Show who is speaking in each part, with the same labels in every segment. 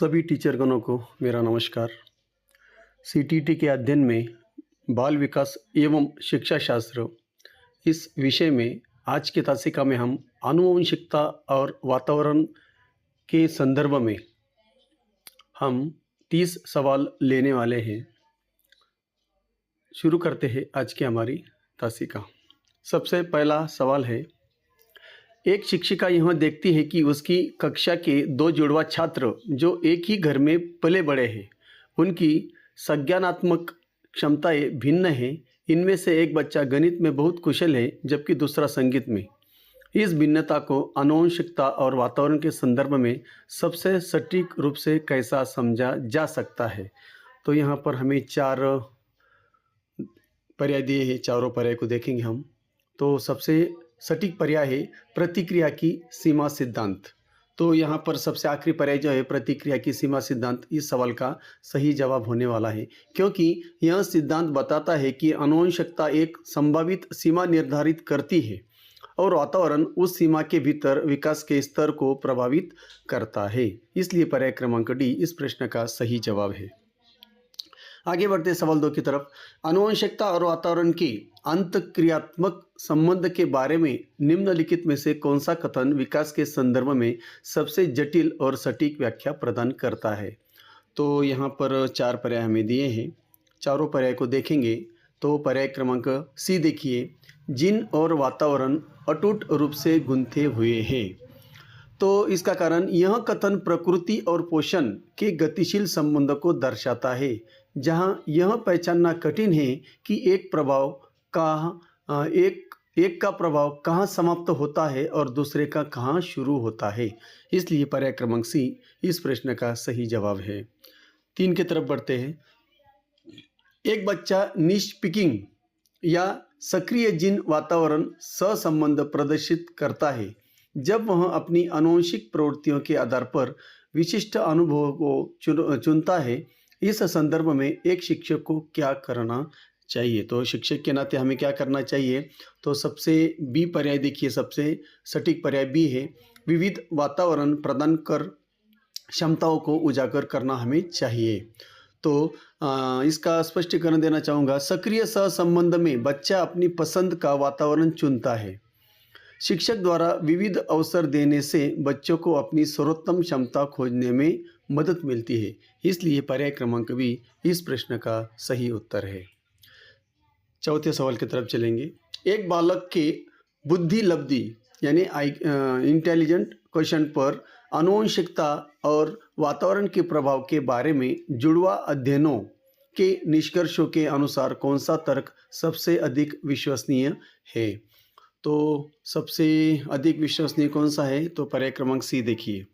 Speaker 1: सभी टीचरगणों को मेरा नमस्कार। सीटीटी के अध्ययन में बाल विकास एवं शिक्षा शास्त्र इस विषय में आज की तासिका में हम आनुवंशिकता और वातावरण के संदर्भ में हम 30 सवाल लेने वाले हैं। शुरू करते हैं आज की हमारी तासिका। सबसे पहला सवाल है, एक शिक्षिका यह देखती है कि उसकी कक्षा के दो जुड़वा छात्र जो एक ही घर में पले बड़े हैं, उनकी संज्ञानात्मक क्षमताएं भिन्न हैं। इनमें से एक बच्चा गणित में बहुत कुशल है जबकि दूसरा संगीत में। इस भिन्नता को आनुवंशिकता और वातावरण के संदर्भ में सबसे सटीक रूप से कैसा समझा जा सकता है। तो यहाँ पर हमें 4 पर्याय दिए हैं, चारों पर्याय को देखेंगे हम। तो सबसे सटीक पर्याय है प्रतिक्रिया की सीमा सिद्धांत। तो यहाँ पर सबसे आखिरी पर्याय जो है प्रतिक्रिया की सीमा सिद्धांत, इस सवाल का सही जवाब होने वाला है, क्योंकि यह सिद्धांत बताता है कि आनुवंशिकता एक संभावित सीमा निर्धारित करती है और वातावरण उस सीमा के भीतर विकास के स्तर को प्रभावित करता है। इसलिए पर्याय क्रमांक डी इस प्रश्न का सही जवाब है। आगे बढ़ते सवाल 2 की तरफ। आनुवंशिकता और वातावरण के अंतःक्रियात्मक संबंध के बारे में निम्नलिखित में से कौन सा कथन विकास के संदर्भ में सबसे जटिल और सटीक व्याख्या प्रदान करता है। तो यहाँ पर 4 पर्याय हमें दिए हैं, चारों पर्याय को देखेंगे। तो पर्याय क्रमांक सी देखिए, जिन और वातावरण अटूट रूप से गुंथे हुए हैं। तो इसका कारण यह कथन प्रकृति और पोषण के गतिशील संबंध को दर्शाता है, जहां यह पहचानना कठिन है कि एक का प्रभाव कहाँ समाप्त होता है और दूसरे का कहाँ शुरू होता है। इसलिए पर्याय क्रमांक सी इस प्रश्न का सही जवाब है। 3 की तरफ बढ़ते हैं। एक बच्चा निष्पिकिंग या सक्रिय जीन वातावरण सहसंबंध प्रदर्शित करता है जब वह अपनी आनुवंशिक प्रवृत्तियों के आधार पर विशिष्ट अनुभवों को चुनता है। इस संदर्भ में एक शिक्षक को क्या करना चाहिए। तो शिक्षक के नाते हमें क्या करना चाहिए। तो सबसे बी पर्याय देखिए, सबसे सटीक पर्याय बी है, विविध वातावरण प्रदान कर क्षमताओं को उजागर करना हमें चाहिए। तो इसका स्पष्टीकरण देना चाहूँगा। सक्रिय सहसंबंध में बच्चा अपनी पसंद का वातावरण चुनता है। शिक्षक द्वारा विविध अवसर देने से बच्चों को अपनी सर्वोत्तम क्षमता खोजने में मदद मिलती है। इसलिए पर्याय क्रमांक बी इस प्रश्न का सही उत्तर है। चौथे सवाल की तरफ चलेंगे। एक बालक के बुद्धि लब्धि यानी इंटेलिजेंट क्वेश्चन पर आनुवंशिकता और वातावरण के प्रभाव के बारे में जुड़वा अध्ययनों के निष्कर्षों के अनुसार कौन सा तर्क सबसे अधिक विश्वसनीय है। तो सबसे अधिक विश्वसनीय कौन सा है। तो पर्याय क्रमांक सी देखिए,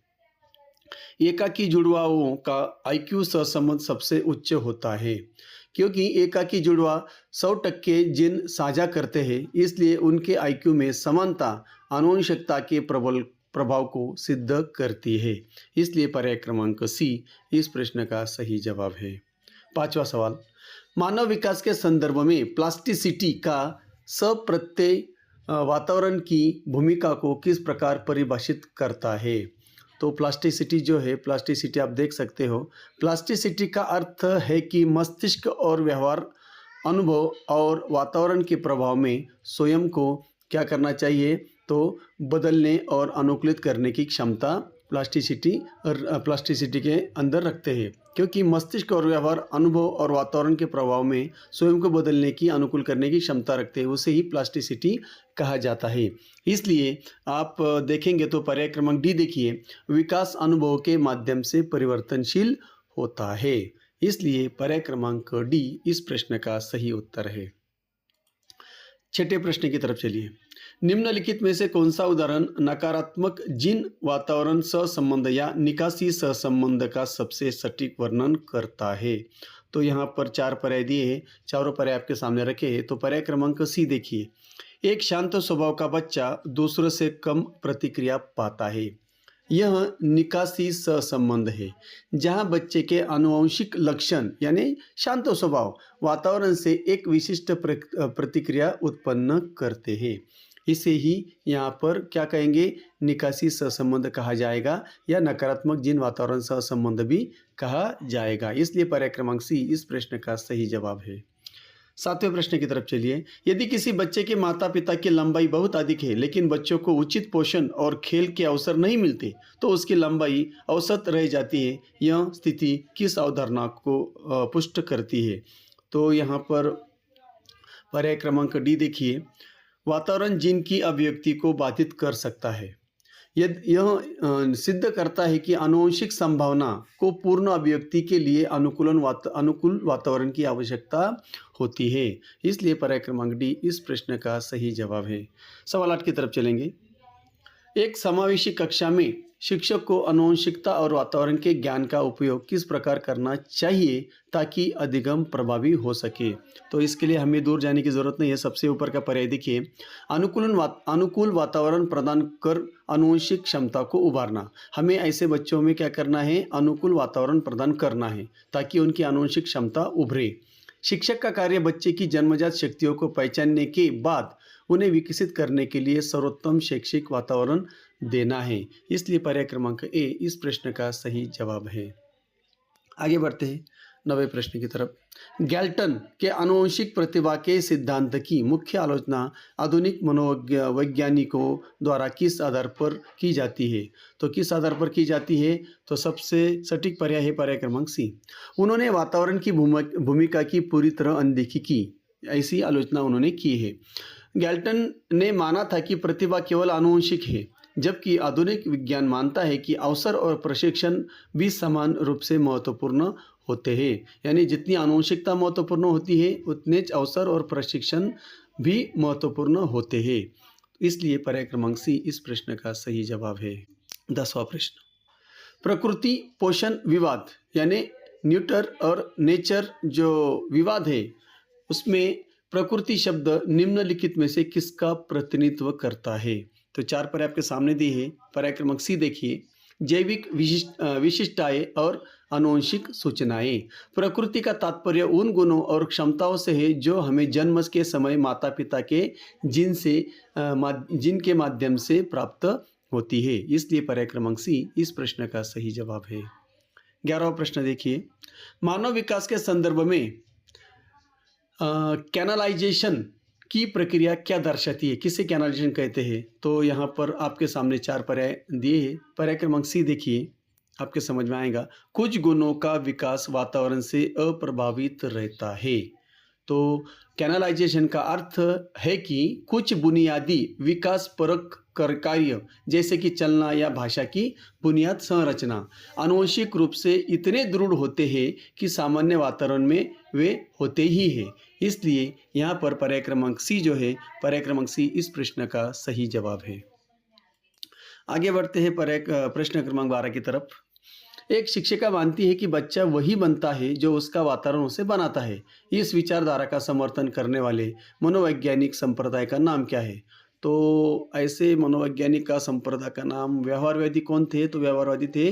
Speaker 1: एकाकी जुड़वाओं का IQ सहसंबंध सबसे उच्च होता है, क्योंकि एकाकी जुड़वा 100% जीन साझा करते हैं। इसलिए उनके IQ में समानता आनुवंशिकता के प्रबल प्रभाव को सिद्ध करती है। इसलिए पर्याय क्रमांक सी इस प्रश्न का सही जवाब है। 5वां सवाल, मानव विकास के संदर्भ में प्लास्टिसिटी का सप्रत्यय वातावरण की भूमिका को किस प्रकार परिभाषित करता है। तो प्लास्टिसिटी जो है, प्लास्टिसिटी आप देख सकते हो, प्लास्टिसिटी का अर्थ है कि मस्तिष्क और व्यवहार अनुभव और वातावरण के प्रभाव में स्वयं को क्या करना चाहिए। तो बदलने और अनुकूलित करने की क्षमता प्लास्टिसिटी के अंदर रखते हैं, क्योंकि मस्तिष्क और व्यवहार अनुभव और वातावरण के प्रभाव में स्वयं को बदलने की अनुकूल करने की क्षमता रखते हैं, उसे ही प्लास्टिसिटी कहा जाता है। इसलिए आप देखेंगे तो पर्याय क्रमांक डी देखिए, विकास अनुभव के माध्यम से परिवर्तनशील होता है। इसलिए पर्याय क्रमांक डी इस प्रश्न का सही उत्तर है। 6ठे प्रश्न की तरफ चलिए। निम्नलिखित में से कौन सा उदाहरण नकारात्मक जीन वातावरण सहसंबंध या निकासी सहसंबंध का सबसे सटीक वर्णन करता है। तो यहाँ पर 4 पर्याय दिए हैं, चारों पर्याय आपके सामने रखे हैं। तो पर्याय क्रमांक सी देखिए, एक शांत स्वभाव का बच्चा दूसरों से कम प्रतिक्रिया पाता है। यह निकासी सहसंबंध है, जहां बच्चे के आनुवंशिक लक्षण यानी शांत स्वभाव वातावरण से एक विशिष्ट प्रतिक्रिया उत्पन्न करते हैं। इसे ही यहाँ पर क्या कहेंगे, निकासी सहसंबंध कहा जाएगा या नकारात्मक जीन वातावरण सहसंबंध भी कहा जाएगा। इसलिए पर्याय क्रमांक सी इस प्रश्न का सही जवाब है। 7वें प्रश्न की तरफ चलिए। यदि किसी बच्चे के माता पिता की लंबाई बहुत अधिक है लेकिन बच्चों को उचित पोषण और खेल के अवसर नहीं मिलते तो उसकी लंबाई औसत रह जाती है। यह स्थिति किस अवधारणा को पुष्ट करती है? तो यहाँ पर पर्याय क्रमांक डी देखिए, वातावरण जीन की अभिव्यक्ति को बाधित कर सकता है। यह सिद्ध करता है कि आनुवंशिक संभावना को पूर्ण अभिव्यक्ति के लिए अनुकूल वातावरण की आवश्यकता होती है। इसलिए पर्याय क्रमांक डी इस प्रश्न का सही जवाब है। सवाल 8 की तरफ चलेंगे। एक समावेशी कक्षा में शिक्षक को आनुवंशिकता और वातावरण के ज्ञान का उपयोग किस प्रकार करना चाहिए ताकि अधिगम प्रभावी हो सके? तो इसके लिए हमें दूर जाने की ज़रूरत नहीं है। सबसे ऊपर का पर्याय देखिए, अनुकूल वातावरण प्रदान कर आनुवंशिक क्षमता को उभारना। हमें ऐसे बच्चों में क्या करना है, अनुकूल वातावरण प्रदान करना है ताकि उनकी आनुवंशिक क्षमता उभरे। शिक्षक का कार्य बच्चे की जन्मजात शक्तियों को पहचानने के बाद उन्हें विकसित करने के लिए सर्वोत्तम शैक्षिक वातावरण देना है। इसलिए पर्याय क्रमांक ए इस प्रश्न का सही जवाब है। आगे बढ़ते हैं 9वें प्रश्न की तरफ। गैल्टन के आनुवंशिक प्रतिभा के सिद्धांत की मुख्य आलोचना आधुनिक मनोवैज्ञानिकों द्वारा किस आधार पर की जाती है? तो किस आधार पर की जाती है? तो सबसे सटीक पर्याय है पर्याय क्रमांक सी। उन्होंने वातावरण की भूमिका की पूरी तरह अनदेखी की, ऐसी आलोचना उन्होंने की है। गैल्टन ने माना था कि प्रतिभा केवल आनुवंशिक है, जबकि आधुनिक विज्ञान मानता है कि अवसर और प्रशिक्षण भी समान रूप से महत्वपूर्ण होते हैं। यानी जितनी आनुवंशिकता महत्वपूर्ण होती है उतने अवसर और प्रशिक्षण भी महत्वपूर्ण होते हैं। इसलिए पर्याय क्रमांक सी इस प्रश्न का सही जवाब है। 10वां प्रश्न। प्रकृति पोषण विवाद यानी न्यूटर और नेचर जो विवाद है उसमें प्रकृति शब्द निम्नलिखित में से किसका प्रतिनिधित्व करता है? तो 4 पर्याय आपके सामने दी है। पर्याय क्रमांक सी देखिए, जैविक विशिष्टताएं और आनुवंशिक सूचनाएं। प्रकृति का तात्पर्य उन गुणों और क्षमताओं से है जो हमें जन्म के समय माता पिता के जीन के माध्यम से प्राप्त होती है। इसलिए पर्याय क्रमांक सी इस प्रश्न का सही जवाब है। 11वां प्रश्न देखिए, मानव विकास के संदर्भ में कैनलाइजेशन की प्रक्रिया क्या दर्शाती है? किसे कैनलाइजेशन कहते हैं? तो यहाँ पर आपके सामने 4 पर्याय दिए हैं। पर्याय क्रमांक सी देखिए, आपके समझ में आएगा। कुछ गुणों का विकास वातावरण से अप्रभावित रहता है। तो कैनलाइजेशन का अर्थ है कि कुछ बुनियादी विकास परक कार्य जैसे कि चलना या भाषा की बुनियाद संरचना आनुवंशिक रूप से इतने दृढ़ होते हैं कि सामान्य वातावरण में वे होते ही हैं। इसलिए यहाँ पर पर्याय क्रमांक सी जो है, पर्याय क्रमांक सी इस प्रश्न का सही जवाब है। आगे बढ़ते हैं प्रश्न क्रमांक 12 की तरफ। एक शिक्षिका मानती है कि बच्चा वही बनता है जो उसका वातावरण उसे बनाता है। इस विचारधारा का समर्थन करने वाले मनोवैज्ञानिक संप्रदाय का नाम क्या है? तो ऐसे मनोवैज्ञानिक का संप्रदाय का नाम, व्यवहारवादी कौन थे? तो व्यवहारवादी थे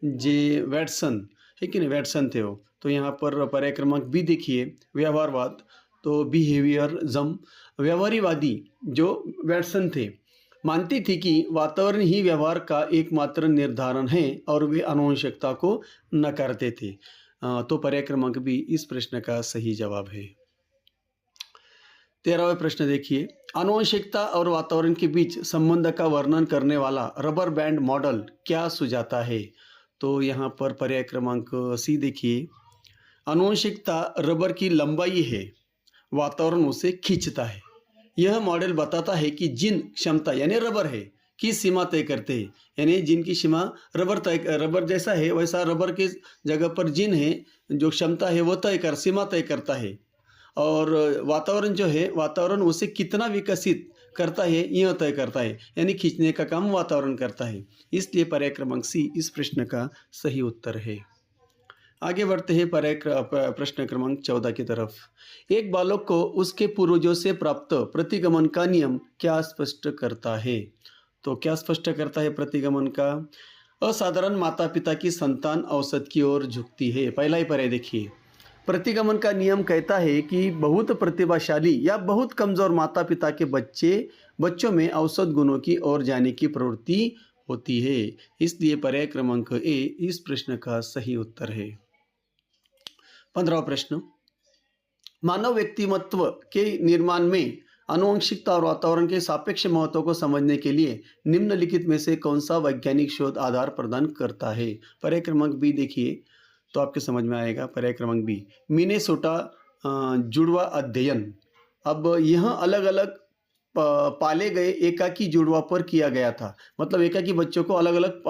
Speaker 1: जे वैटसन, है कि नहीं, वैटसन थे वो। तो यहाँ पर पर्याय क्रमांक बी देखिए, व्यवहारवाद, तो बिहेवियरिज्म। व्यवहारीवादी जो वैटसन थे मानती थी कि वातावरण ही व्यवहार का एकमात्र निर्धारण है और वे आनुवंशिकता को नकारते थे। तो पर्याय क्रमांक बी इस प्रश्न का सही जवाब है। 13वां प्रश्न देखिए, आनुवंशिकता और वातावरण के बीच संबंध का वर्णन करने वाला रबर बैंड मॉडल क्या सुझाता है? तो यहाँ पर पर्याय क्रमांक सी देखिए, आनुवंशिकता रबर की लंबाई है, वातावरण उसे खींचता है। यह मॉडल बताता है कि जिन क्षमता यानी रबर है की सीमा तय करते हैं। यानी जिन की सीमा रबर जैसा है वैसा रबर के जगह पर जिन है जो क्षमता है वो सीमा तय करता है। और वातावरण जो है, वातावरण उसे कितना विकसित करता है यह तय करता है। यानी खींचने का काम वातावरण करता है। इसलिए पर्याय क्रमांक सी इस प्रश्न का सही उत्तर है। आगे बढ़ते हैं प्रश्न क्रमांक 14 की तरफ। एक बालक को उसके पूर्वजों से प्राप्त प्रतिगमन का नियम क्या स्पष्ट करता है? तो क्या स्पष्ट करता है प्रतिगमन का? असाधारण माता पिता की संतान औसत की ओर झुकती है। पहला ही पर्याय देखिए, प्रतिगमन का नियम कहता है कि बहुत प्रतिभाशाली या बहुत कमज़ोर माता पिता के बच्चों में औसत गुणों की ओर जाने की प्रवृत्ति होती है। इसलिए पर्याय क्रमांक ए इस प्रश्न का सही उत्तर है। 15वां प्रश्न, मानव व्यक्तिमत्व के निर्माण में आनुवंशिकता और वातावरण के सापेक्ष महत्व को समझने के लिए निम्नलिखित में से कौन सा वैज्ञानिक शोध आधार प्रदान करता है? पर्याय क्रमांक बी देखिए तो आपके समझ में आएगा। पर्याय क्रमांक बी, मिनेसोटा जुड़वा अध्ययन। अब यह अलग अलग पाले गए एकाकी जुड़वा पर किया गया था, मतलब एकाकी बच्चों को अलग अलग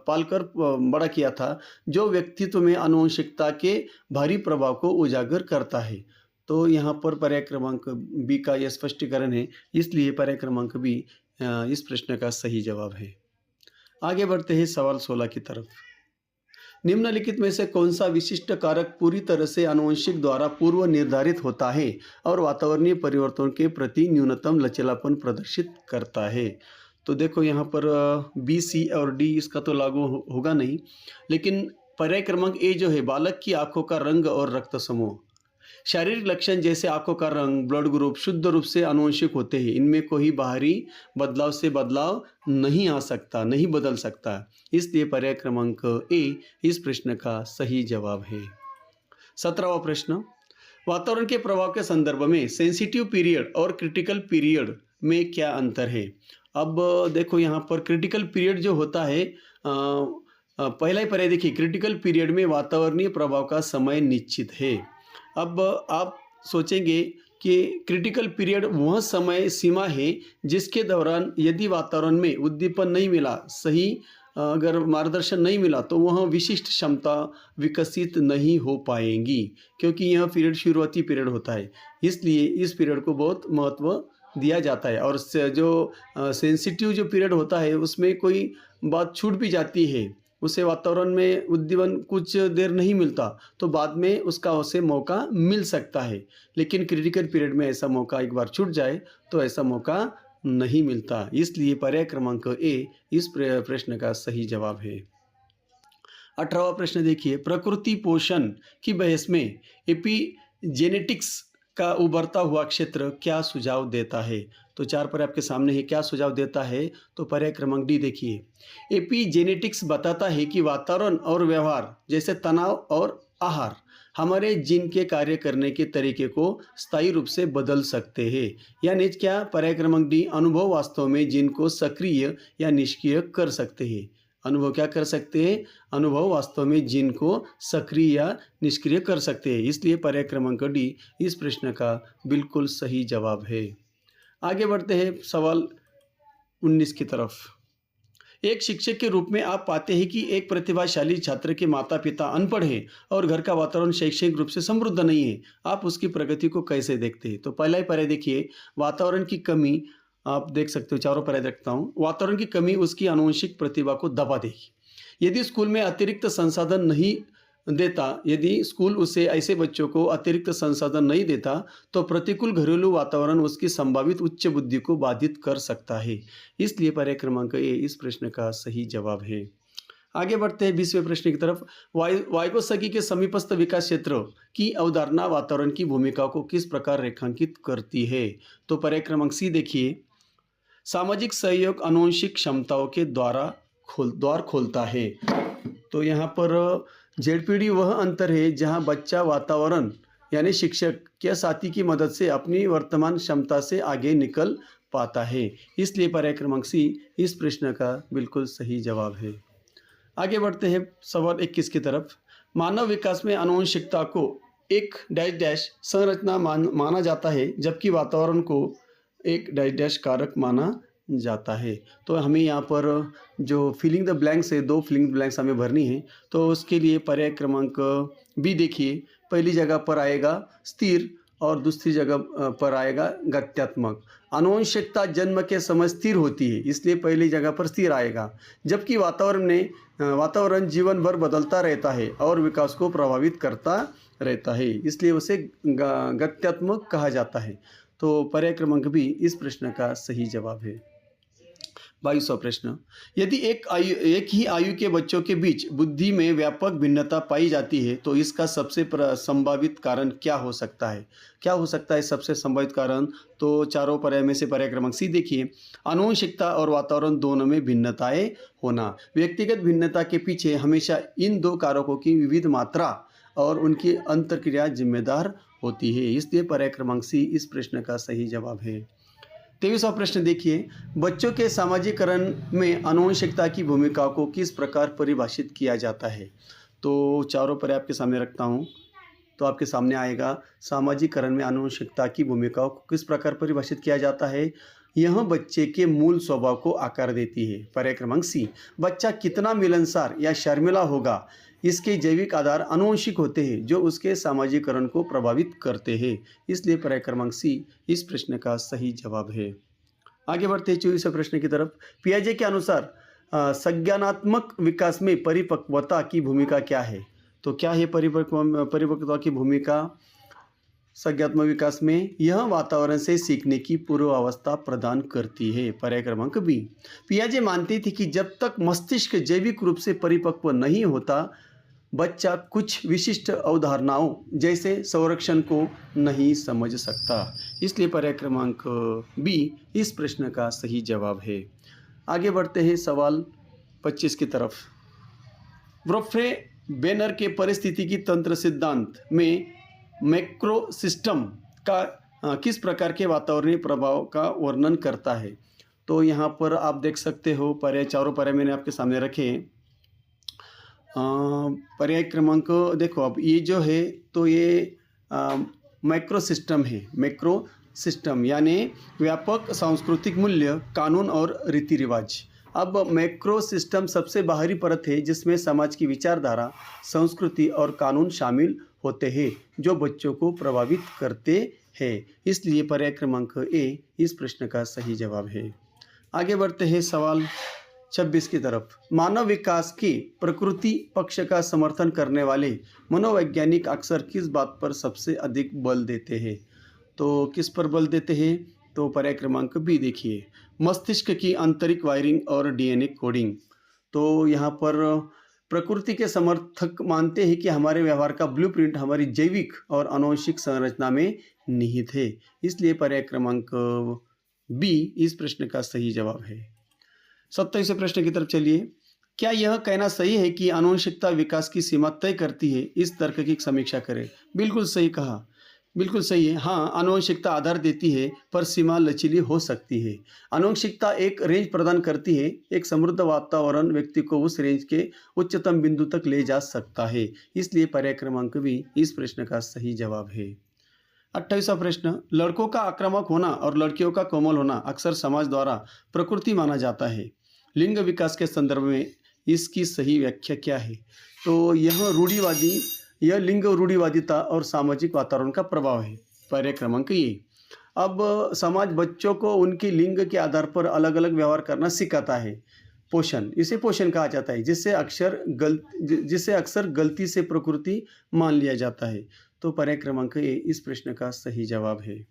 Speaker 1: पालकर बड़ा किया था, जो व्यक्तित्व में आनुवंशिकता के भारी प्रभाव को उजागर करता है। तो यहाँ पर पर्याय क्रमांक बी का यह स्पष्टीकरण है, इसलिए पर्याय क्रमांक बी इस प्रश्न का सही जवाब है। आगे बढ़ते हैं सवाल 16 की तरफ। निम्नलिखित में से कौन सा विशिष्ट कारक पूरी तरह से आनुवंशिक द्वारा पूर्व निर्धारित होता है और वातावरणीय परिवर्तनों के प्रति न्यूनतम लचीलापन प्रदर्शित करता है? तो देखो यहाँ पर बी, सी और डी इसका तो लागू होगा नहीं, लेकिन पर्याय क्रमांक ए जो है, बालक की आंखों का रंग और रक्त समूह। शारीरिक लक्षण जैसे आंखों का रंग, ब्लड ग्रुप शुद्ध रूप से आनुवंशिक होते हैं। इनमें कोई बाहरी बदलाव से बदलाव नहीं आ सकता, नहीं बदल सकता। इसलिए पर्याय क्रमांक ए इस प्रश्न का सही जवाब है। 17वां प्रश्न, वातावरण के प्रभाव के संदर्भ में सेंसिटिव पीरियड और क्रिटिकल पीरियड में क्या अंतर है? अब देखो यहाँ पर क्रिटिकल पीरियड जो होता है, पहला ही पर्याय देखिए, क्रिटिकल पीरियड में वातावरणीय प्रभाव का समय निश्चित है। अब आप सोचेंगे कि क्रिटिकल पीरियड वह समय सीमा है जिसके दौरान यदि वातावरण में उद्दीपन नहीं मिला, सही अगर मार्गदर्शन नहीं मिला, तो वह विशिष्ट क्षमता विकसित नहीं हो पाएंगी, क्योंकि यह पीरियड शुरुआती पीरियड होता है। इसलिए इस पीरियड को बहुत महत्व दिया जाता है। और जो सेंसिटिव जो पीरियड होता है उसमें कोई बात छूट भी जाती है, उसे वातावरण में उद्दीपन कुछ देर नहीं मिलता, तो बाद में उसका उसे मौका मिल सकता है। लेकिन क्रिटिकल पीरियड में ऐसा मौका एक बार छूट जाए तो ऐसा मौका नहीं मिलता। इसलिए पर्याय क्रमांक ए इस प्रश्न का सही जवाब है। 18वां प्रश्न देखिए, प्रकृति पोषण की बहस में एपिजेनेटिक्स का उभरता हुआ क्षेत्र क्या सुझाव देता है? तो 4 पर आपके सामने है, क्या सुझाव देता है? तो पर्याय क्रमांक डी देखिए, एपिजेनेटिक्स बताता है कि वातावरण और व्यवहार जैसे तनाव और आहार हमारे जीन के कार्य करने के तरीके को स्थायी रूप से बदल सकते हैं। यानी क्या? पर्याय क्रमांक डी, अनुभव वास्तव में जीन को सक्रिय या निष्क्रिय कर सकते हैं। अनुभव क्या कर सकते हैं? अनुभव वास्तव में जीन को सक्रिय या निष्क्रिय कर सकते हैं। इसलिए पर्याय क्रमांक डी इस प्रश्न का बिल्कुल सही जवाब है। आगे बढ़ते हैं सवाल 19 की तरफ। एक शिक्षक के रूप में आप पाते हैं कि एक प्रतिभाशाली छात्र के माता पिता अनपढ़ हैं और घर का वातावरण शैक्षणिक रूप से समृद्ध नहीं है। आप उसकी प्रगति को कैसे देखते हैं? तो पहला ही पर्याय देखिए, वातावरण की कमी। आप देख सकते हो, चारों पर्याय रखता हूँ। वातावरण की कमी उसकी आनुवंशिक प्रतिभा को दबा देगी। यदि स्कूल में अतिरिक्त संसाधन नहीं देता, यदि स्कूल उसे ऐसे बच्चों को अतिरिक्त संसाधन नहीं देता, तो प्रतिकूल घरेलू वातावरण उसकी संभावित उच्च बुद्धि को बाधित कर सकता है। इसलिए पर्याय क्रमांक ए इस प्रश्न का सही जवाब है। आगे बढ़ते हैं 20वें प्रश्न की तरफ। वाइगोत्स्की के समीपस्थ विकास क्षेत्र की अवधारणा वातावरण की भूमिका को किस प्रकार रेखांकित करती है? तो पर्याय क्रमांक सी देखिए, सामाजिक सहयोग आनुवंशिक क्षमताओं के द्वार खोलता है। तो यहाँ पर जेडपीडी वह अंतर है जहाँ बच्चा वातावरण यानी शिक्षक या साथी की मदद से अपनी वर्तमान क्षमता से आगे निकल पाता है। इसलिए पर्याय क्रमांक सी इस प्रश्न का बिल्कुल सही जवाब है। आगे बढ़ते हैं सवाल 21 की तरफ। मानव विकास में आनुवंशिकता को एक डैश डैश संरचना माना जाता है, जबकि वातावरण को एक डैश डैश कारक माना जाता है। तो हमें यहाँ पर जो फिलिंग द ब्लैंक्स है, 2 फिलिंग ब्लैंक्स हमें भरनी है। तो उसके लिए पर्याय क्रमांक बी देखिए, पहली जगह पर आएगा स्थिर और दूसरी जगह पर आएगा गत्यात्मक। आनुवंशिकता जन्म के समय स्थिर होती है, इसलिए पहली जगह पर स्थिर आएगा, जबकि वातावरण जीवन भर बदलता रहता है और विकास को प्रभावित करता रहता है, इसलिए उसे गत्यात्मक कहा जाता है। तो पर्याय क्रमांक बी इस प्रश्न का सही जवाब है। 22वां प्रश्न, यदि एक ही आयु के बच्चों के बीच बुद्धि में व्यापक भिन्नता पाई जाती है तो इसका सबसे संभावित कारण क्या हो सकता है? क्या हो सकता है सबसे संभावित कारण? तो चारों पर्याय में से पर्याय क्रमांक सी देखिए, आनुवंशिकता और वातावरण दोनों में भिन्नताएं होना। व्यक्तिगत भिन्नता के पीछे हमेशा इन दो कारकों की विविध मात्रा और उनकी अंतर्क्रिया जिम्मेदार होती है, इसलिए पर्याय क्रमांक सी इस प्रश्न का सही जवाब है। 23वां प्रश्न देखिए, बच्चों के सामाजिकरण में आनुवंशिकता की भूमिका को किस प्रकार परिभाषित किया जाता है? तो चारों पर्याय आपके सामने रखता हूँ, तो आपके सामने आएगा, सामाजिकरण में आनुवंशिकता की भूमिका को किस प्रकार परिभाषित किया जाता है? यह बच्चे के मूल स्वभाव को आकार देती है। पर्याय क्रमांक सी, बच्चा कितना मिलनसार या शर्मिला होगा, इसके जैविक आधार आनुवंशिक होते हैं जो उसके सामाजिकरण को प्रभावित करते हैं, इसलिए पर्याय क्रमांक सी इस प्रश्न का सही जवाब है। आगे बढ़ते हैं 24वें प्रश्न की तरफ। पियाजे के अनुसार संज्ञानात्मक विकास में परिपक्वता की भूमिका क्या है? तो क्या है परिपक्वता की भूमिका संज्ञात्मक विकास में? यह वातावरण से सीखने की पूर्वावस्था प्रदान करती है। पर्याय क्रमांक बी, पियाजे मानते थे कि जब तक मस्तिष्क जैविक रूप से परिपक्व नहीं होता बच्चा कुछ विशिष्ट अवधारणाओं जैसे संरक्षण को नहीं समझ सकता, इसलिए पर्याय क्रमांक बी इस प्रश्न का सही जवाब है। आगे बढ़ते हैं सवाल 25 की तरफ। वोल्फ्रे बेनर के परिस्थितिकी तंत्र सिद्धांत में मैक्रो सिस्टम का किस प्रकार के वातावरणीय प्रभाव का वर्णन करता है? तो यहाँ पर आप देख सकते हो, पर्याय चारों पर्याय मैंने आपके सामने रखे। पर्याय क्रमांक देखो, अब ये जो है तो ये मैक्रो सिस्टम है। मैक्रो सिस्टम यानी व्यापक सांस्कृतिक मूल्य, कानून और रीति रिवाज। अब मैक्रो सिस्टम सबसे बाहरी परत है जिसमें समाज की विचारधारा, संस्कृति और कानून शामिल होते हैं जो बच्चों को प्रभावित करते हैं, इसलिए पर्याय क्रमांक ए इस प्रश्न का सही जवाब है। आगे बढ़ते हैं सवाल 26 की तरफ। मानव विकास के प्रकृति पक्ष का समर्थन करने वाले मनोवैज्ञानिक अक्सर किस बात पर सबसे अधिक बल देते हैं? तो किस पर बल देते हैं? तो पर्याय क्रमांक बी देखिए, मस्तिष्क की आंतरिक वायरिंग और डीएनए कोडिंग। तो यहाँ पर प्रकृति के समर्थक मानते हैं कि हमारे व्यवहार का ब्लूप्रिंट हमारी जैविक और आनुवंशिक संरचना में निहित है, इसलिए पर्याय क्रमांक बी इस प्रश्न का सही जवाब है। 27वें प्रश्न की तरफ चलिए। क्या यह कहना सही है कि आनुवंशिकता विकास की सीमा तय करती है? इस तर्क की समीक्षा करें। बिल्कुल सही कहा, बिल्कुल सही है। हाँ, आनुवंशिकता आधार देती है पर सीमा लचीली हो सकती है। आनुवंशिकता एक रेंज प्रदान करती है, एक समृद्ध वातावरण व्यक्ति को उस रेंज के उच्चतम बिंदु तक ले जा सकता है, इसलिए पर्याय क्रमांक भी इस प्रश्न का सही जवाब है। 28वां प्रश्न, लड़कों का आक्रामक होना और लड़कियों का कोमल होना अक्सर समाज द्वारा प्रकृति माना जाता है। लिंग विकास के संदर्भ में इसकी सही व्याख्या क्या है? तो यह लिंग रूढ़िवादिता और सामाजिक वातावरण का प्रभाव है। पर्याय क्रमांक ये। अब समाज बच्चों को उनके लिंग के आधार पर अलग अलग व्यवहार करना सिखाता है। पोषण, इसे पोषण कहा जाता है, जिसे अक्सर गलती से प्रकृति मान लिया जाता है। तो पर्याय क्रमांक ए इस प्रश्न का सही जवाब है।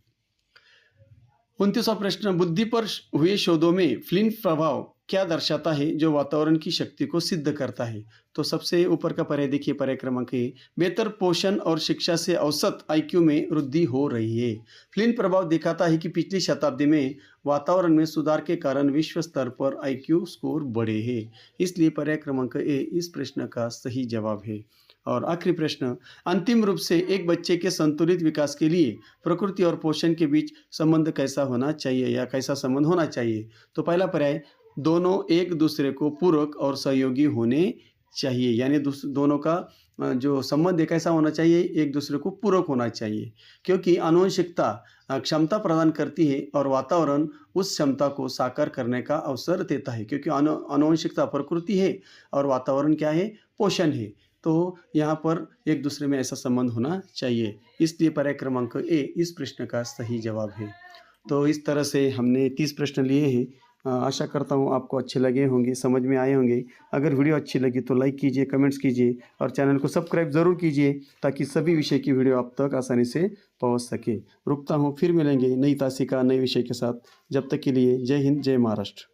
Speaker 1: 29वां प्रश्न, बुद्धि पर हुए शोधों में फ्लिंट प्रभाव क्या दर्शाता है जो वातावरण की शक्ति को सिद्ध करता है? तो सबसे ऊपर का पर्याय देखिए, पर्याय क्रमांक ए, बेहतर पोषण और शिक्षा से औसत आईक्यू में वृद्धि हो रही है। फ्लिंट प्रभाव दिखाता है कि पिछली शताब्दी में वातावरण में सुधार के कारण विश्व स्तर पर आईक्यू स्कोर बढ़े हैं, इसलिए पर्याय क्रमांक ए इस प्रश्न का सही जवाब है। और आखिरी प्रश्न, अंतिम रूप से एक बच्चे के संतुलित विकास के लिए प्रकृति और पोषण के बीच संबंध कैसा होना चाहिए या कैसा संबंध होना चाहिए? तो पहला पर्याय, दोनों एक दूसरे को पूरक और सहयोगी होने चाहिए, यानी दोनों का जो संबंध है कैसा होना चाहिए? एक दूसरे को पूरक होना चाहिए, क्योंकि आनुवंशिकता क्षमता प्रदान करती है और वातावरण उस क्षमता को साकार करने का अवसर देता है, क्योंकि आनुवंशिकता प्रकृति है और वातावरण क्या है? पोषण है। तो यहाँ पर एक दूसरे में ऐसा संबंध होना चाहिए, इसलिए पर्याय क्रमांक ए इस प्रश्न का सही जवाब है। तो इस तरह से हमने 30 प्रश्न लिए हैं। आशा करता हूँ आपको अच्छे लगे होंगे, समझ में आए होंगे। अगर वीडियो अच्छी लगी तो लाइक कीजिए, कमेंट्स कीजिए और चैनल को सब्सक्राइब ज़रूर कीजिए ताकि सभी विषय की वीडियो आप तक आसानी से पहुँच सके। रुकता हूँ, फिर मिलेंगे नई तासिका नए विषय के साथ। जब तक के लिए जय हिंद, जय महाराष्ट्र।